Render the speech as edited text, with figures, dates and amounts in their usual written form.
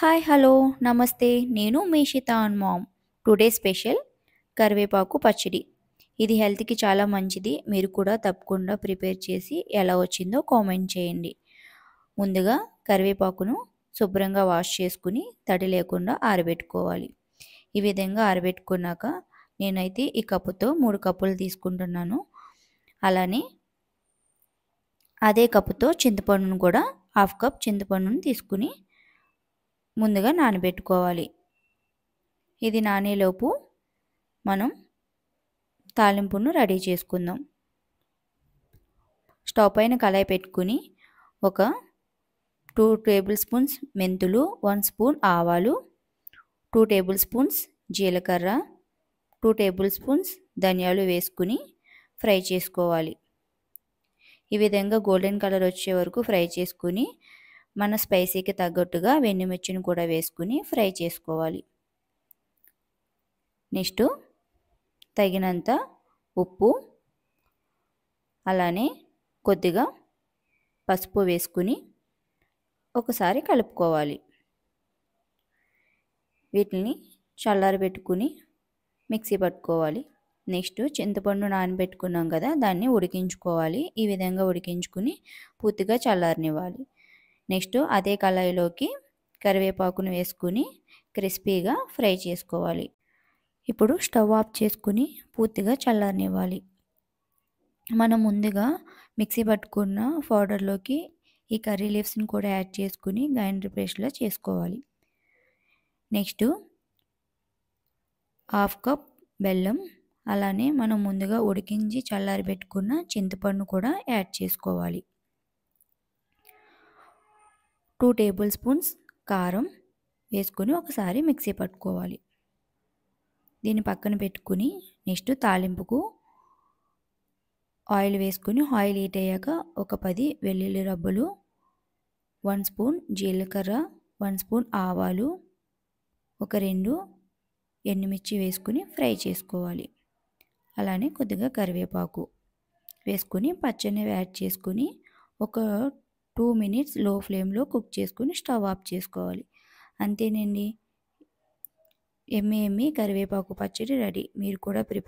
Hi hello నమస్తే నేను మీ షితాన్ ma'am. Today special కరివేపాకు పచ్చడి. ఇది హెల్త్కి చాలా మంచిది. మీరు కూడా తప్పకుండా ప్రిపేర్ చేసి ఎలా వచ్చిందో కామెంట్ చేయండి. ముందుగా కరివేపాకును శుభ్రంగా వాష్ చేసుకుని తడి లేకుండా ఆరబెట్టుకోవాలి. ఈ విధంగా ఆరబెట్టుకున్నాక నేనైతే ఈ కప్పుతో 3 కప్పులు తీసుకుంటున్నాను. అలానే అదే కప్పుతో చింతపండును కూడా హాఫ్ కప్ చింతపండును తీసుకుని ముందుగా నానబెట్టుకోవాలి. ఇది నానేలోపు మనం తాలింపును రెడీ చేసుకుందాం. స్టవ్ పైన కళాయి పెట్టుకుని ఒక 2 టేబుల్ స్పూన్స్ మెంతులు, 1 స్పూన్ ఆవాలు, 2 టేబుల్ స్పూన్స్ జీలకర్ర, 2 టేబుల్ స్పూన్స్ ధనియాలు వేసుకుని ఫ్రై చేసుకోవాలి. ఈ విధంగా గోల్డెన్ కలర్ వచ్చే వరకు ఫ్రై చేసుకుని మన స్పైసీకి తగ్గట్టుగా వెన్నుమిర్చిని కూడా వేసుకుని ఫ్రై చేసుకోవాలి. నెక్స్ట్ తగినంత ఉప్పు, అలానే కొద్దిగా పసుపు వేసుకుని ఒకసారి కలుపుకోవాలి. వీటిని చల్లారబెట్టుకుని మిక్సీ పట్టుకోవాలి. నెక్స్ట్ చింతపండు నానబెట్టుకున్నాం కదా, దాన్ని ఉడికించుకోవాలి. ఈ విధంగా ఉడికించుకుని పూర్తిగా చల్లారనివ్వాలి. నెక్స్ట్ అదే కళాయిలోకి కరివేపాకును వేసుకుని క్రిస్పీగా ఫ్రై చేసుకోవాలి. ఇప్పుడు స్టవ్ ఆఫ్ చేసుకుని పూర్తిగా చల్లారనివ్వాలి. మనం ముందుగా మిక్సీ పట్టుకున్న పౌడర్లోకి ఈ కర్రీ లీవ్స్ని కూడా యాడ్ చేసుకుని గ్రైండర్ పేస్ట్లా చేసుకోవాలి. నెక్స్ట్ హాఫ్ కప్ బెల్లం, అలానే మనం ముందుగా ఉడికించి చల్లారబెట్టుకున్న చింతపండు కూడా యాడ్ చేసుకోవాలి. 2 టేబుల్ స్పూన్స్ కారం వేసుకుని ఒకసారి మిక్సీ పట్టుకోవాలి. దీన్ని పక్కన పెట్టుకుని నెక్స్ట్ తాలింపుకు ఆయిల్ వేసుకుని ఆయిల్ హీట్ అయ్యాక ఒక 10 వెల్లుల్లి రబ్బలు, 1 స్పూన్ జీలకర్ర, 1 స్పూన్ ఆవాలు, ఒక 2 ఎండుమిర్చి వేసుకుని ఫ్రై చేసుకోవాలి. అలానే కొద్దిగా కరివేపాకు వేసుకుని పచ్చనివి యాడ్ చేసుకుని ఒక 2 మినిట్స్ లో ఫ్లేమ్లో కుక్ చేసుకుని స్టవ్ ఆఫ్ చేసుకోవాలి. అంతేనండి, ఎమ్మి కరివేపాకు పచ్చడి రెడీ. మీరు కూడా ప్రిపేర్